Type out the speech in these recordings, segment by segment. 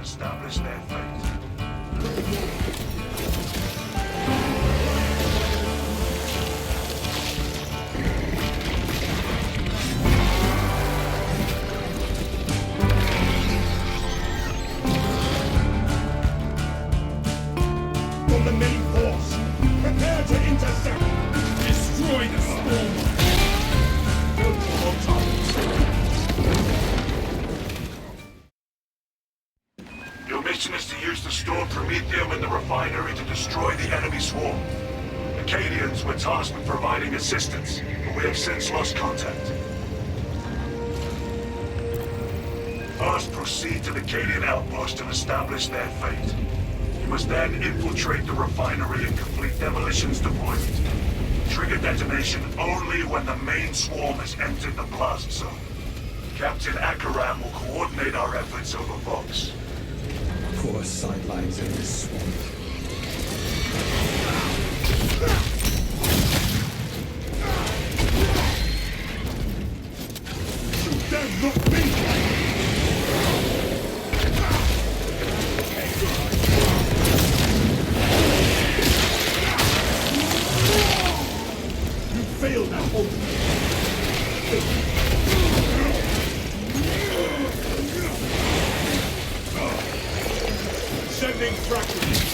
establish their fate. From the main force, prepare to intercept. Destroy the storm. Multiple targets. Your mission is to use the stored Promethium in the refinery to destroy the enemy swarm. Acadians were tasked with providing assistance, but we have since lost contact. First, proceed to the Acadian outpost and establish their fate. You must then infiltrate the refinery and complete demolition's deployment. Trigger detonation only when the main swarm has entered the blast zone. Captain Akaram will coordinate our efforts over Vox. Poor sidelines in this swamp. Shoot them, not me! You failed now, Sending fractures.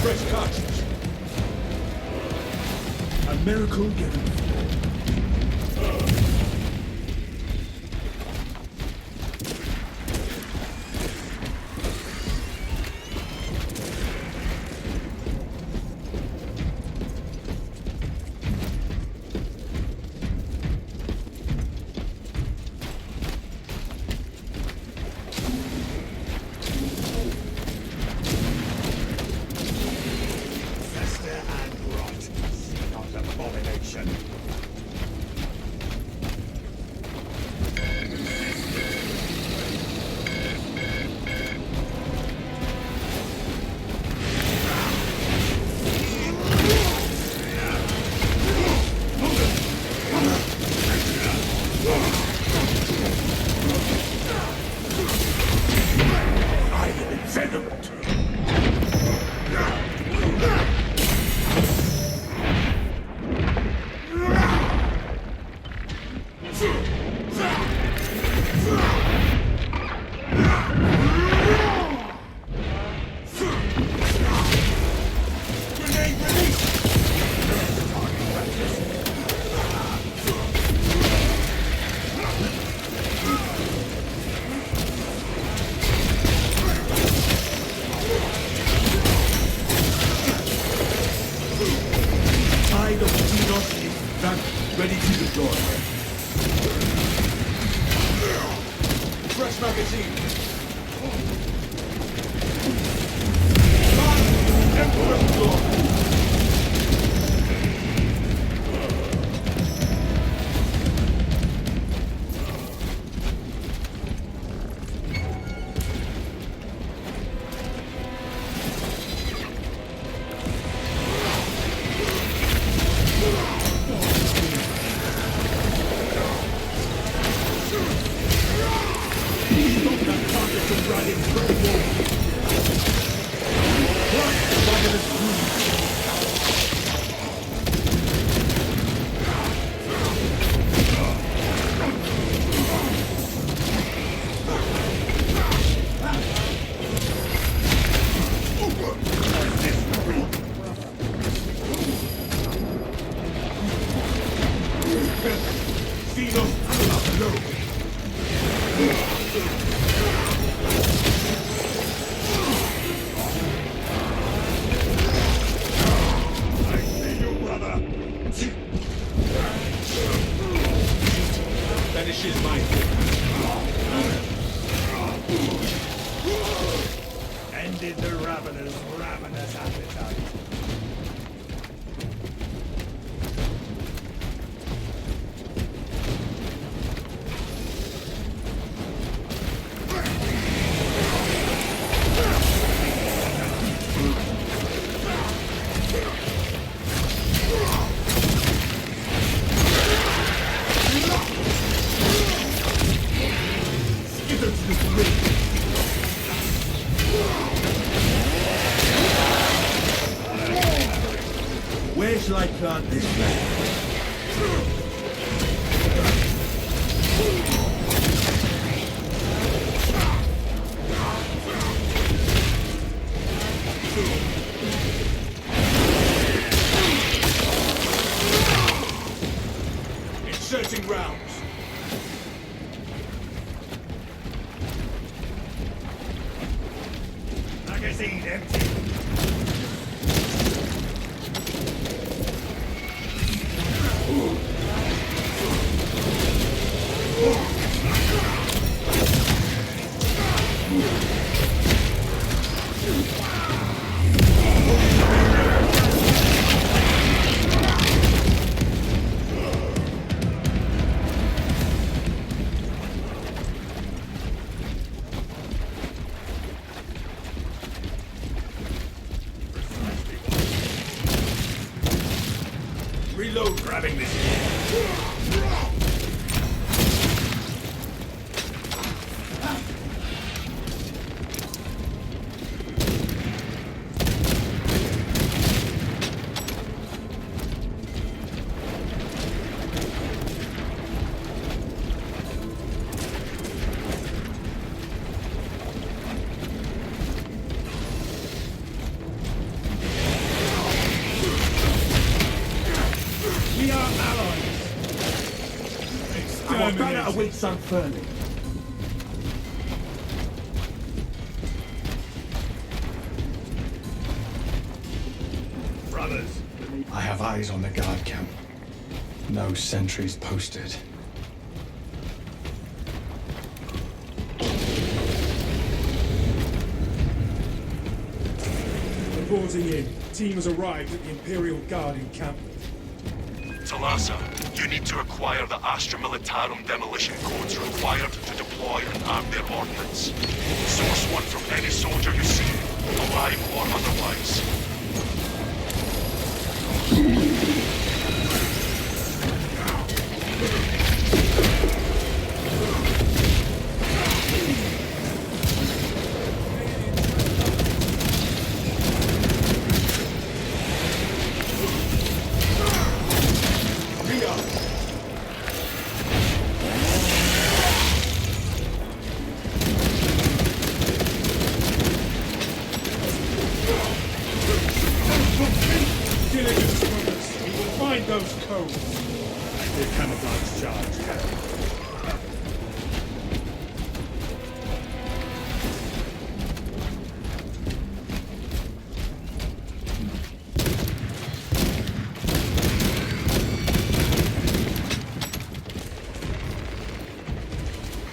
Fresh cartridge. A miracle given. Fester and rot. Not abomination. I am envenomed. Grenade release! Tide of Genos is back, ready to deploy. Fresh magazine. Emperor's Glory. Stop that traveler's ravenous appetite. Where shall I plant this flag? Inserting rounds. Magazine empty. Reload, grabbing this. We are allies. Our banner awaits unfurling. Brothers. I have eyes on the guard camp. No sentries posted. Reporting in. Team has arrived at the Imperial Guard encampment. Talassa, you need to acquire the Astra Militarum demolition codes required to deploy and arm their ordnance. Source one from any soldier you see, alive or otherwise. Diligence, brothers. We will find those codes. Active camouflage charge.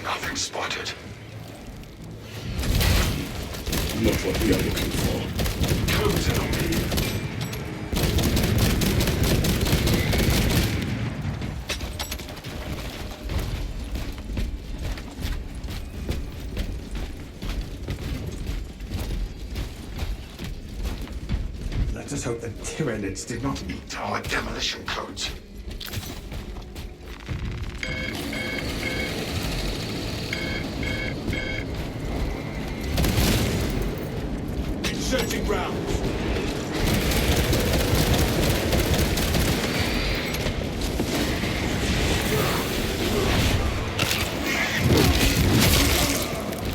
Nothing spotted. Not what we are looking for. Codes enemy. Let us hope the Tyranids did not Meet our demolition codes. Inserting rounds.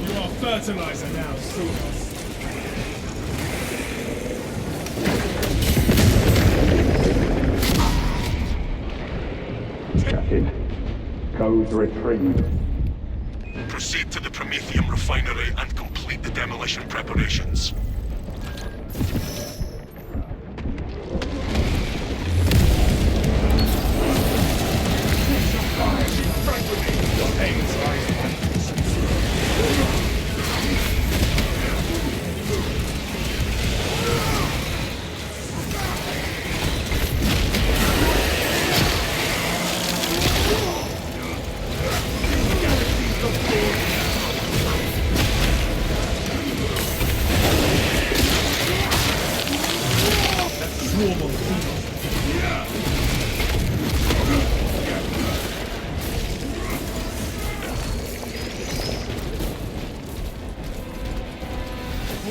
You are fertilizer now, Sulos. Captain, codes retrieved. Proceed to the Prometheum refinery and complete the demolition preparations.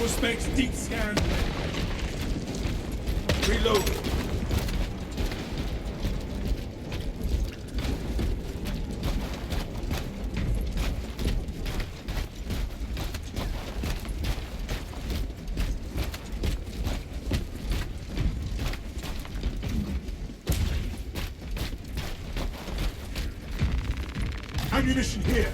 Specs deep scan. Reload. Ammunition here.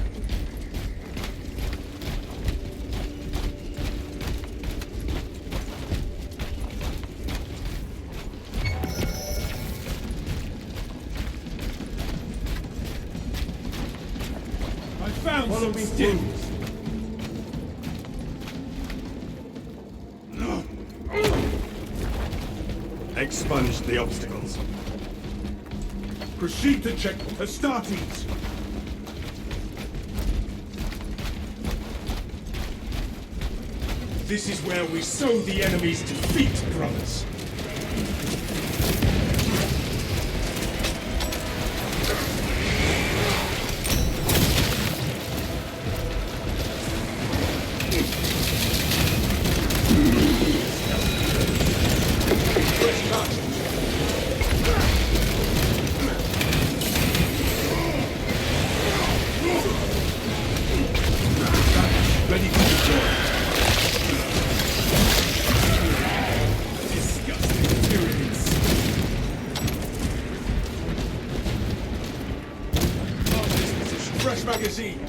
Found follow me still. Expunge the obstacles. Proceed to check Astartes. This is where we sow the enemy's defeat, brothers. Ready for deploy. Disgusting tyrannies. Hold this position. Fresh magazine.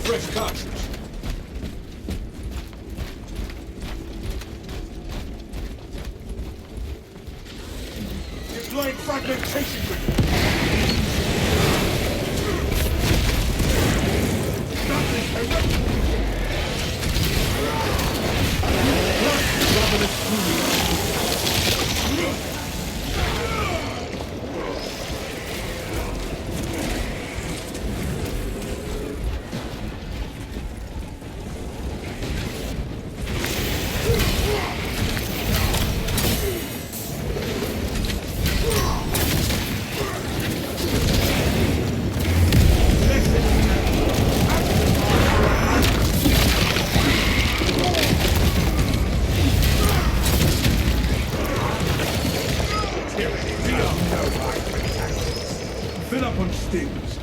Fresh cartridge. Deploying fragmentation grenade. Nothing erect. Ravenous fury. Fill up on stings.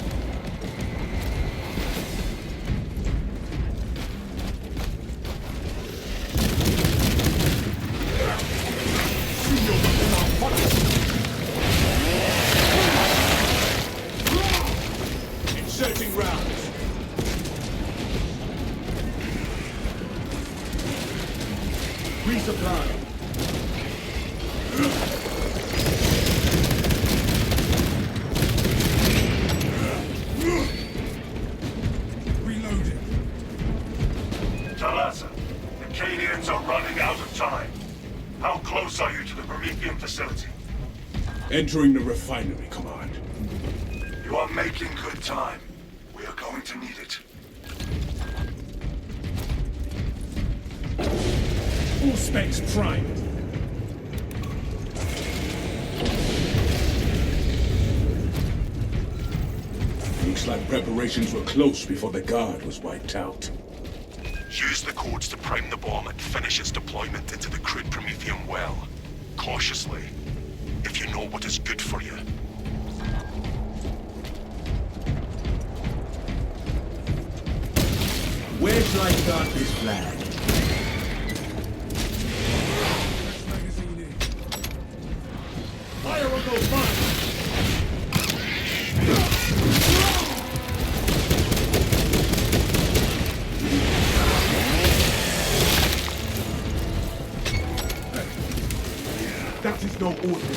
Inserting rounds. Resupply. Reloading. Talassa, the Cadians are running out of time. How close are you to the Promethean facility? Entering the refinery, Command. You are making good time. We are going to need it. All specs primed. Looks like preparations were close before the guard was wiped out. Use the codes to prime the bomb and finish its deployment into the crude Promethean well. Cautiously, if you know what is good for you. Where shall I start this flag? Magazine in. Fire on those mines! That is no order.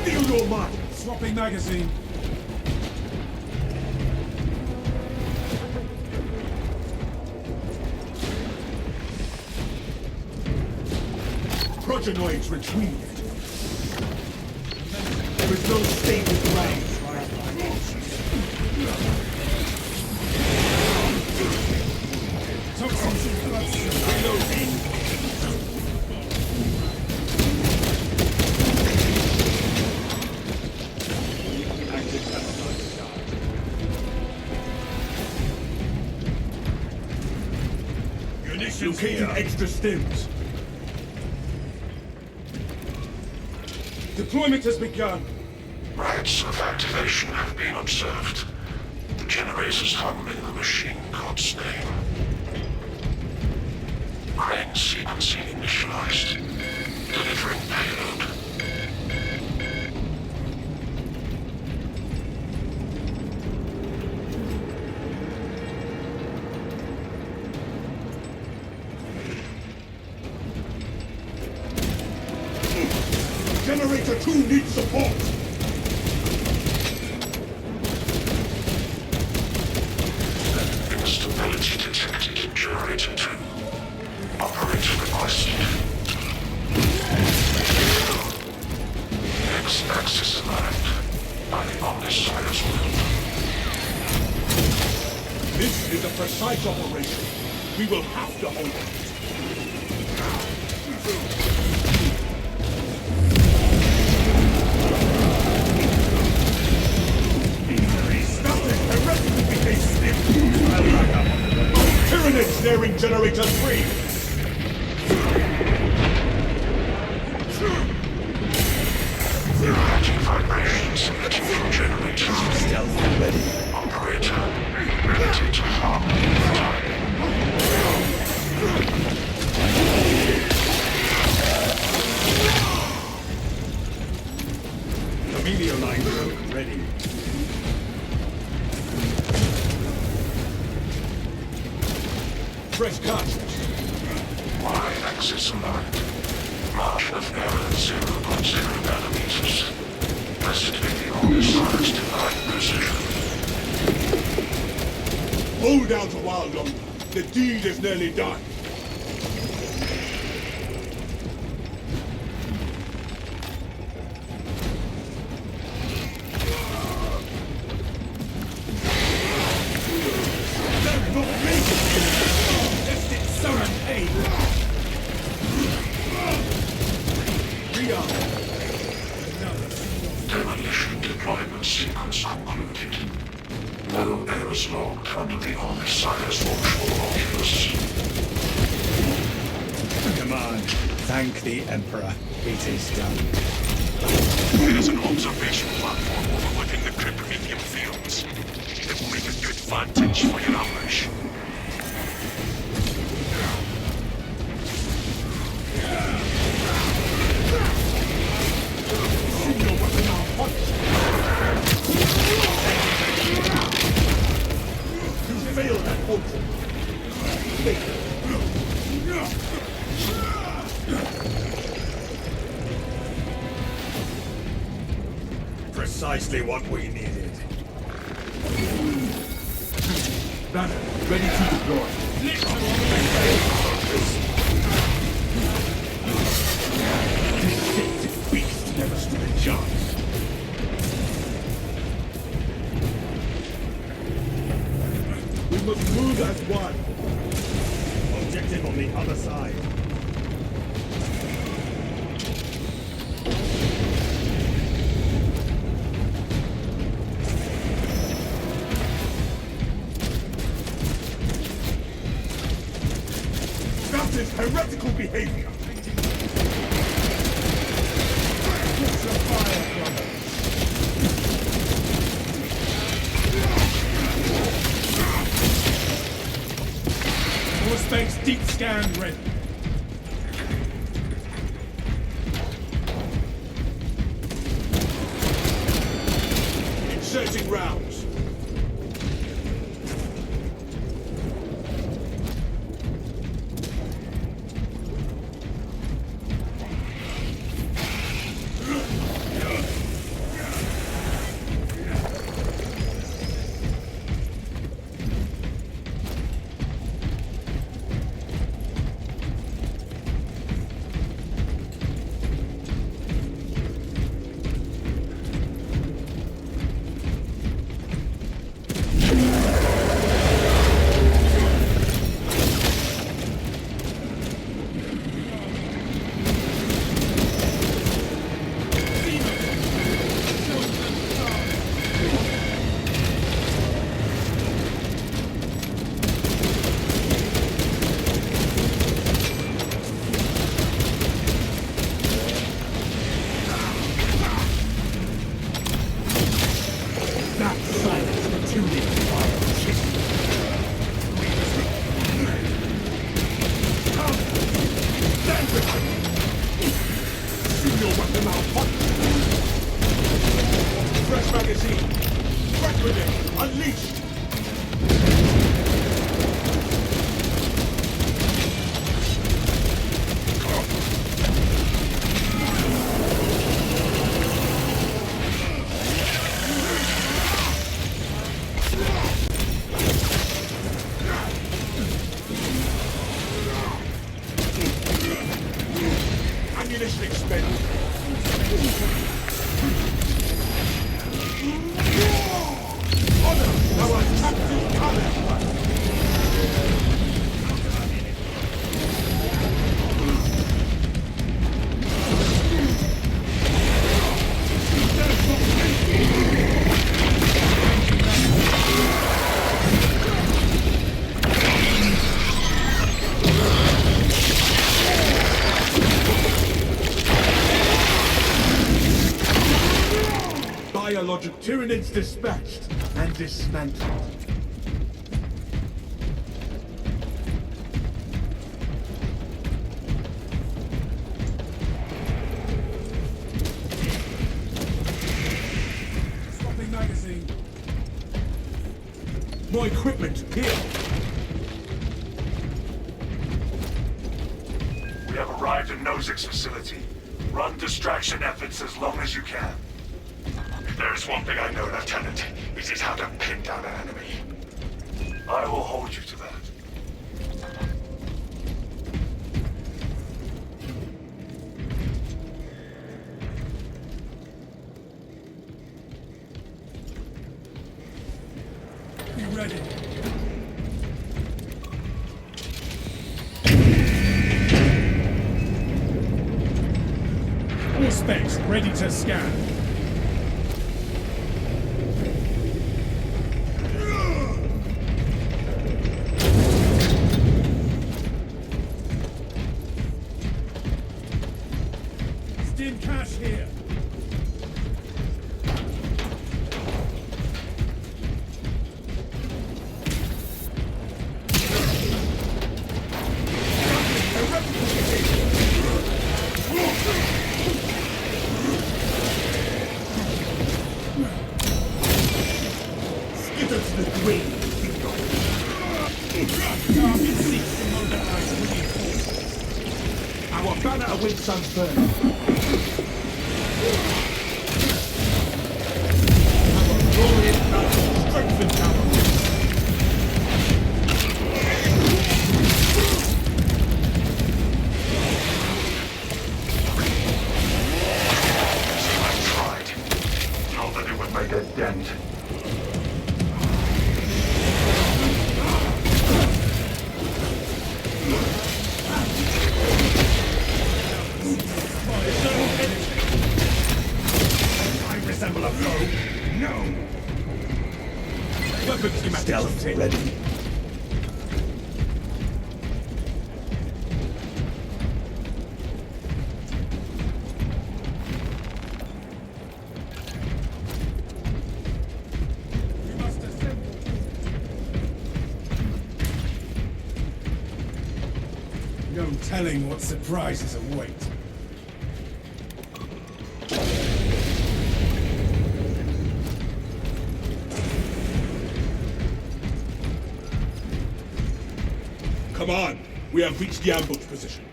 Steal your mind! Swapping magazine. Progenoids retrieved. There is no stable ground. Munitions Locating here. extra stims. Deployment has begun. Rates of activation have been observed. The generators hum in the machine god's name. Crane sequencing initialized. Delivering payload. Generator 2 needs support! Instability detected in Generator 2. Operator requested. X-axis aligned by the Omnissiah's will. This is a precise operation. We will have to hold it. Tyranids nearing Generator 3! Catching vibrations emitting from Generator 3. Stealth ready. Operator, ready to harm. Amelia line road ready. Fresh cartridge. Y-axis aligned. Margin of error 0.0 nanometers. Estimating on this size divine precision. Hold out a while longer. The deed is nearly done. Demolition deployment sequence concluded. No errors logged under the Omnissiah's watchful oculus. Command. Thank the Emperor. It is done. There's an observation platform overlooking the Cryptomedium fields. It will make a good vantage for your operation. Fail that function. Precisely what we needed. Banner, ready to deploy. This beast never stood a chance. We must move as one. Objective on the other side. That is heretical behavior. Push your fire, brother. More space deep scan ready. Inserting rounds. tuning wild chase. Come! Stand with me! Shoot your weapon out hot! Fresh magazine! Fresh grenade! Unleashed! Ammunition expended. Honor our captive commander. Biologic Tyranids dispatched and dismantled. Swapping magazine. More equipment here. We have arrived at Nozick's facility. Run distraction efforts as long as you can. If there is one thing I know, Lieutenant, it is how to pin down an enemy. I will hold you to that. Be ready. All specs ready to scan. Stim cash here. Skitter to the grave. Target seeks to mobilize reinforcements. Our banner awaits unfurled. Our glorious battle strengthens our I tried. Not that it would make a dent. I resemble a foe. No. Weapons stealth ready. We must assemble. No telling what surprises await. Come on. We have reached the ambush position.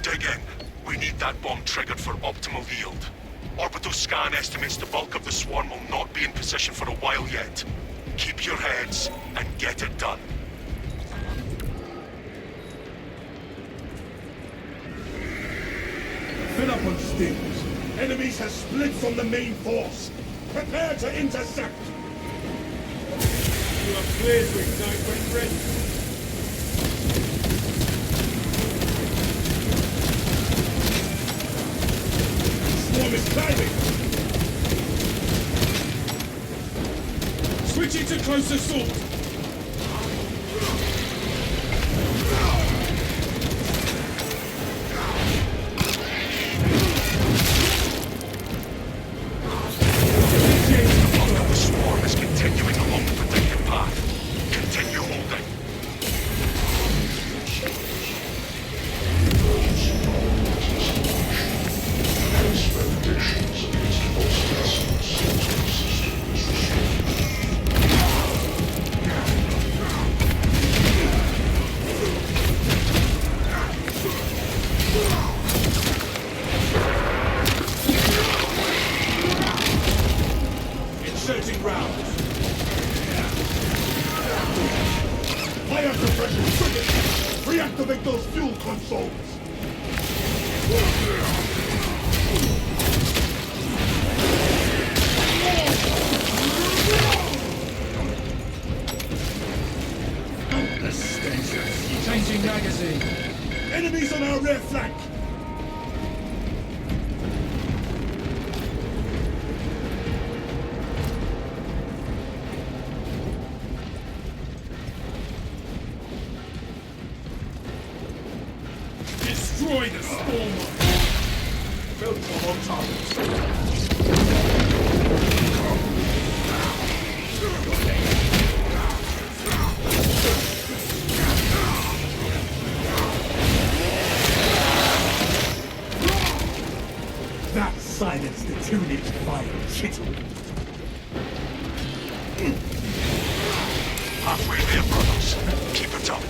Dig in. We need that bomb triggered for optimal yield. Orbital scan estimates the bulk of the swarm will not be in position for a while yet. Keep your heads and get it done. Fill up on stims. Enemies have split from the main force. Prepare to intercept. You are clear to ignite when ready. Swarm is climbing. Switching to close assault. The swarm is continuing along Initiating rounds. Fire suppression triggered. Reactivate those fuel consoles. The stench of changing magazine. Enemies on our rear flank. Destroy the storm. Build for more targets. That silenced the 2-inch fire, shit. Halfway there, brothers. Keep it up.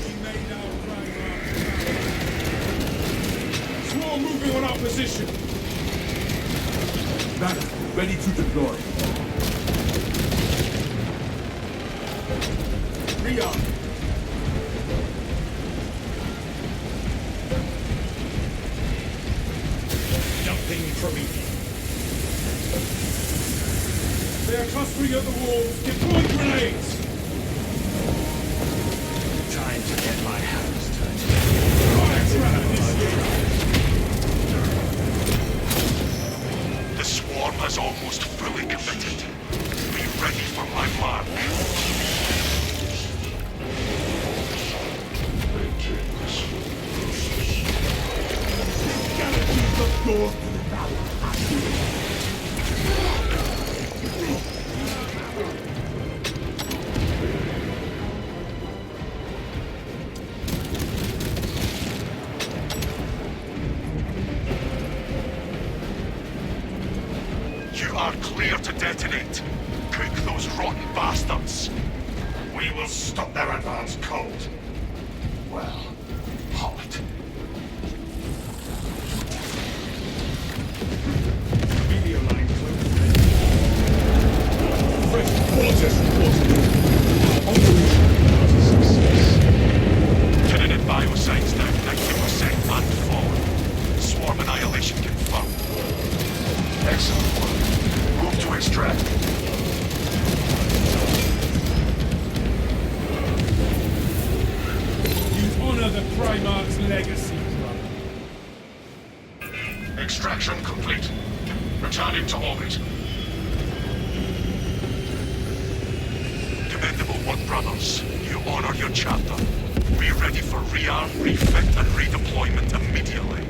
We made our prime. Swarm moving on our position. Banner, ready to deploy. Rearm. Dumping Prometheus. They are clustering at the walls. Deploy grenades. Time to get my hands dirty. Fire trap initiated. The swarm has almost fully committed. Be ready for my mark. Guarantees the door to the tower. You are clear to detonate. Cook those rotten bastards. We will stop their advance cold. Well, halt. Media line closed. Fresh quarters reported. Cannon bioscience now 90% and fallen. Swarm annihilation confirmed. Excellent work. Move to extract. You honor the Primarch's legacy, brother. Extraction complete. Returning to orbit. Commendable work, brothers. You honor your chapter. Be ready for rearm, refit, and redeployment immediately.